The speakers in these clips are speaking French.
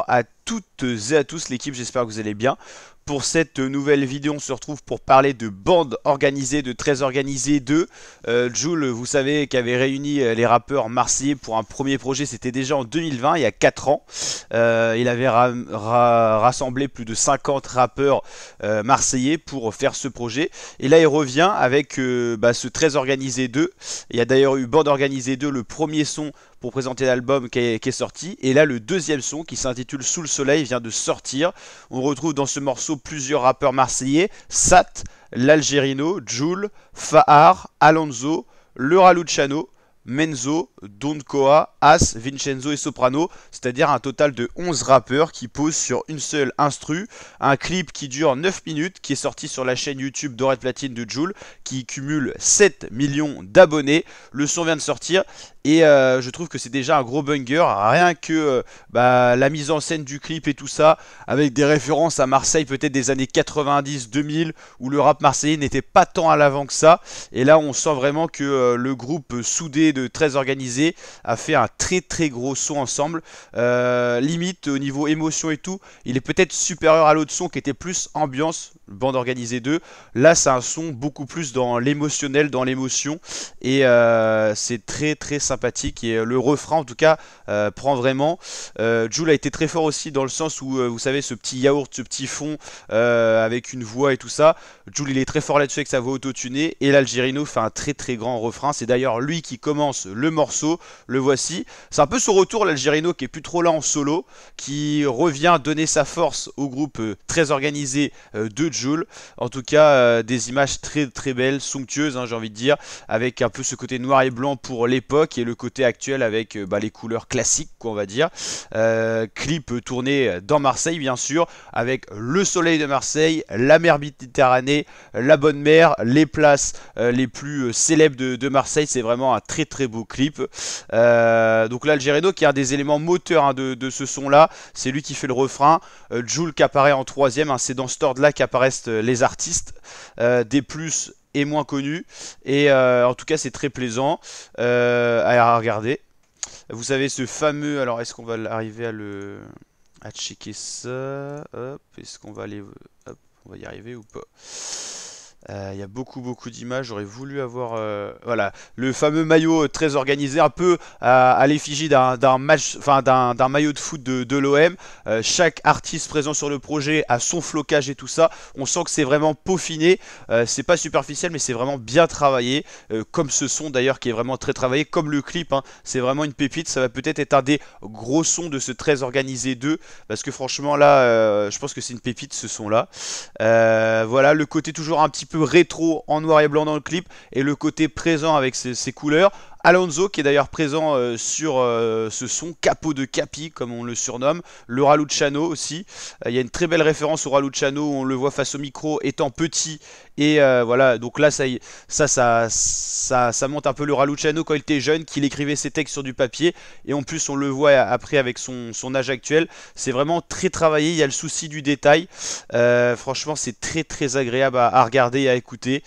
à toutes et à tous l'équipe, j'espère que vous allez bien. Pour cette nouvelle vidéo, on se retrouve pour parler de bande organisée, de très organisée 2. Jul, vous savez, qui avait réuni les rappeurs marseillais pour un premier projet, c'était déjà en 2020, il y a 4 ans. Il avait rassemblé plus de 50 rappeurs marseillais pour faire ce projet. Et là, il revient avec ce très organisé 2. Il y a d'ailleurs eu bande organisée 2, le premier son pour présenter l'album qui est sorti. Et là, le deuxième son qui s'intitule Sous le soleil vient de sortir. On retrouve dans ce morceau plusieurs rappeurs marseillais, Sat, l'Algérino, Jul, Fahar, Alonso, Le Raluciano, Menzo, Don Koa, As, Vincenzo et Soprano, c'est-à-dire un total de 11 rappeurs qui posent sur une seule instru, un clip qui dure 9 minutes, qui est sorti sur la chaîne YouTube Dorette Platine de Jul, qui cumule 7 millions d'abonnés. Le son vient de sortir et je trouve que c'est déjà un gros banger, rien que la mise en scène du clip et tout ça, avec des références à Marseille peut-être des années 90-2000, où le rap marseillais n'était pas tant à l'avant que ça, et là on sent vraiment que le groupe soudé de très organisé a fait un très gros son ensemble, limite au niveau émotion et tout, il est peut-être supérieur à l'autre son qui était plus ambiance, bande organisée 2, là c'est un son beaucoup plus dans l'émotionnel, dans l'émotion, et c'est très sympathique, et le refrain en tout cas prend vraiment. Jul a été très fort aussi dans le sens où vous savez ce petit yaourt, ce petit fond avec une voix et tout ça, Jul il est très fort là-dessus avec sa voix autotunée, et l'Algérino fait un très grand refrain, c'est d'ailleurs lui qui commence le morceau, le voici, c'est un peu son retour l'Algérino qui est plus trop là en solo, qui revient donner sa force au groupe très organisé de Jul. En tout cas des images très belles, somptueuses j'ai envie de dire, avec un peu ce côté noir et blanc pour l'époque et le côté actuel avec les couleurs classiques quoi, on va dire. Clip tourné dans Marseille bien sûr, avec le soleil de Marseille, la mer Méditerranée, la bonne mer, les places les plus célèbres de Marseille. C'est vraiment un très beau clip. Donc l'Algérino qui est un des éléments moteurs de ce son là, c'est lui qui fait le refrain. Jul qui apparaît en troisième, c'est dans ce ordre là qu'apparaissent les artistes, des plus et moins connus, et en tout cas c'est très plaisant à regarder. Vous savez ce fameux, alors est-ce qu'on va arriver à checker ça, hop, est-ce qu'on va aller, hop, on va y arriver ou pas? Il y a beaucoup d'images, j'aurais voulu avoir voilà, le fameux maillot très organisé, un peu à l'effigie d'un match, enfin d'un maillot de foot de l'OM. Chaque artiste présent sur le projet a son flocage et tout ça. On sent que c'est vraiment peaufiné, c'est pas superficiel mais c'est vraiment bien travaillé, comme ce son d'ailleurs qui est vraiment très travaillé, comme le clip, c'est vraiment une pépite. Ça va peut-être être un des gros sons de ce très organisé 2, parce que franchement là je pense que c'est une pépite ce son là. Voilà, le côté toujours un petit peu rétro en noir et blanc dans le clip, et le côté présent avec ses couleurs. Alonso qui est d'ailleurs présent sur ce son, Capo de Capi comme on le surnomme, le Raluciano aussi, il y a une très belle référence au Raluciano où on le voit face au micro étant petit, et voilà, donc là ça monte un peu le Raluciano quand il était jeune, qu'il écrivait ses textes sur du papier, et en plus on le voit après avec son âge actuel. C'est vraiment très travaillé, il y a le souci du détail, franchement c'est très agréable à regarder et à écouter.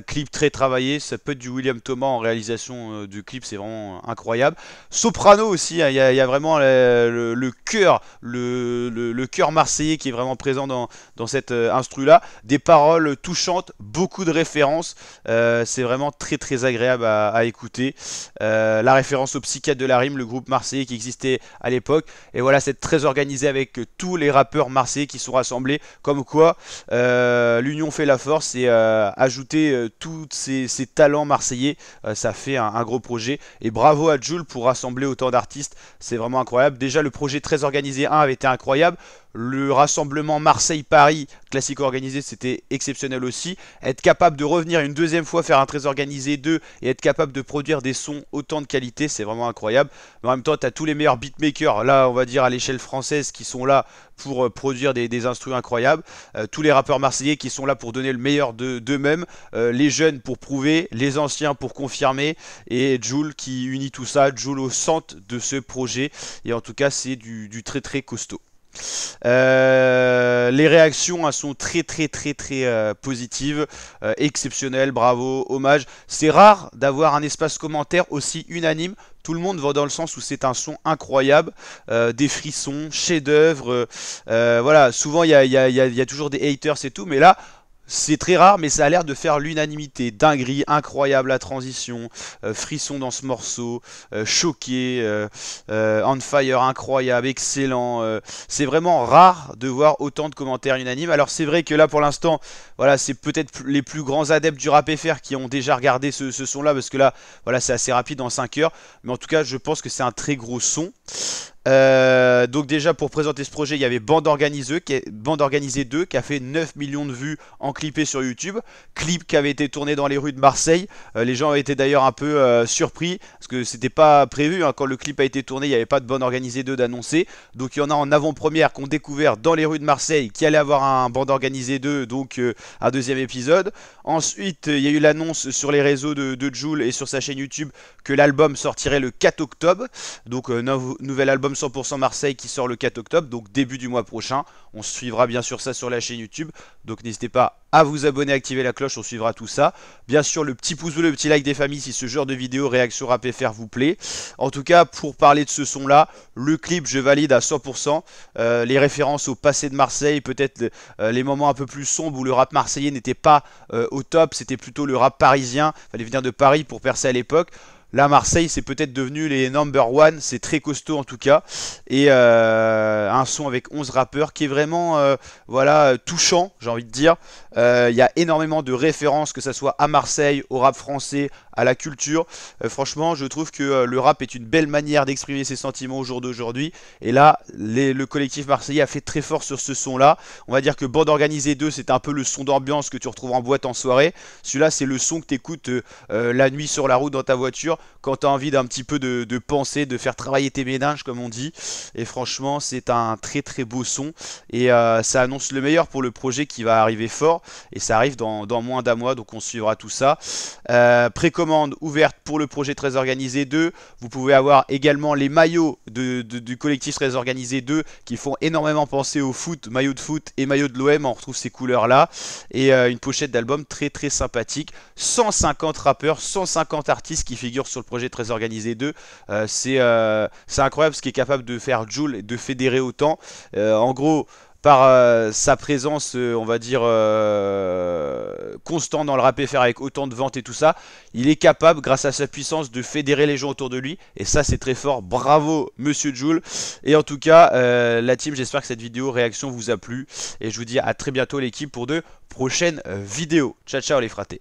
Clip très travaillé, ça peut être du William Thomas en réalisation du clip, c'est vraiment incroyable. Soprano aussi, il y a vraiment le cœur, le cœur marseillais qui est vraiment présent dans cette instru là, des paroles touchantes, beaucoup de références, c'est vraiment très agréable à écouter. La référence au psychiatre de la rime, le groupe marseillais qui existait à l'époque, et voilà, c'est très organisé avec tous les rappeurs marseillais qui sont rassemblés, comme quoi l'union fait la force, et ajouter tous ces talents marseillais, ça fait un gros projet, et bravo à Jul pour rassembler autant d'artistes, c'est vraiment incroyable. Déjà le projet très organisé 1 avait été incroyable, le rassemblement Marseille-Paris classique organisé c'était exceptionnel aussi, être capable de revenir une deuxième fois faire un très organisé 2 et être capable de produire des sons autant de qualité, c'est vraiment incroyable. Mais en même temps tu as tous les meilleurs beatmakers là on va dire à l'échelle française qui sont là pour produire des instrus incroyables, tous les rappeurs marseillais qui sont là pour donner le meilleur d'eux-mêmes, les jeunes pour prouver, les anciens pour confirmer, et Jul qui unit tout ça, Jul au centre de ce projet, et en tout cas c'est du très costaud. Les réactions sont très positives, exceptionnelles, bravo, hommage. C'est rare d'avoir un espace commentaire aussi unanime. Tout le monde va dans le sens où c'est un son incroyable, des frissons, chef-d'œuvre. Voilà, souvent il y a toujours des haters et tout, mais là c'est très rare, mais ça a l'air de faire l'unanimité. Dinguerie, incroyable la transition, frisson dans ce morceau, choqué, on fire, incroyable, excellent. C'est vraiment rare de voir autant de commentaires unanimes. Alors c'est vrai que là pour l'instant, voilà, c'est peut-être les plus grands adeptes du rap FR qui ont déjà regardé ce son-là, parce que là, voilà, c'est assez rapide en 5 heures. Mais en tout cas, je pense que c'est un très gros son. Donc déjà pour présenter ce projet, il y avait Bande Organisée 2 qui a fait 9 millions de vues en clippé sur YouTube. Clip qui avait été tourné dans les rues de Marseille. Les gens étaient d'ailleurs un peu surpris parce que c'était pas prévu, hein. Quand le clip a été tourné, il n'y avait pas de Bande Organisée 2 d'annoncer. Donc il y en a en avant-première qu'on découvert dans les rues de Marseille qui allait avoir un Bande Organisée 2, donc un deuxième épisode. Ensuite il y a eu l'annonce sur les réseaux de Jul et sur sa chaîne YouTube que l'album sortirait le 4 octobre. Donc nouvel album 100% Marseille qui sort le 4 octobre, donc début du mois prochain. On suivra bien sûr ça sur la chaîne YouTube, donc n'hésitez pas à vous abonner, activer la cloche, on suivra tout ça. Bien sûr le petit pouce bleu, le petit like des familles si ce genre de vidéo réaction rap FR vous plaît. En tout cas pour parler de ce son là, le clip je valide à 100%. Les références au passé de Marseille, peut-être les moments un peu plus sombres où le rap marseillais n'était pas au top, c'était plutôt le rap parisien, fallait venir de Paris pour percer à l'époque. Là, Marseille, c'est peut-être devenu les number one, c'est très costaud en tout cas. Et un son avec 11 rappeurs qui est vraiment voilà, touchant, j'ai envie de dire. Il y a énormément de références, que ce soit à Marseille, au rap français, à la culture. Franchement, je trouve que le rap est une belle manière d'exprimer ses sentiments au jour d'aujourd'hui. Et là, le collectif marseillais a fait très fort sur ce son-là. On va dire que Bande Organisée 2, c'est un peu le son d'ambiance que tu retrouves en boîte en soirée. Celui-là, c'est le son que tu écoutes la nuit sur la route dans ta voiture, quand tu as envie d'un petit peu de penser, de faire travailler tes méninges comme on dit. Et franchement c'est un très beau son. Et ça annonce le meilleur pour le projet qui va arriver fort. Et ça arrive dans moins d'un mois, donc on suivra tout ça. Précommande ouverte pour le projet Très Organisé 2. Vous pouvez avoir également les maillots du collectif Très Organisé 2 qui font énormément penser au foot, maillot de foot et maillot de l'OM. On retrouve ces couleurs là. Et une pochette d'album très sympathique. 150 rappeurs, 150 artistes qui figurent sur le projet Très Organisé 2. C'est incroyable ce qu'il est capable de faire Jul et de fédérer autant. En gros, par sa présence, on va dire, constante dans le rap FR avec autant de ventes et tout ça, il est capable, grâce à sa puissance, de fédérer les gens autour de lui. Et ça, c'est très fort. Bravo, monsieur Jul. Et en tout cas, la team, j'espère que cette vidéo réaction vous a plu. Et je vous dis à très bientôt, l'équipe, pour de prochaines vidéos. Ciao, ciao les fratés.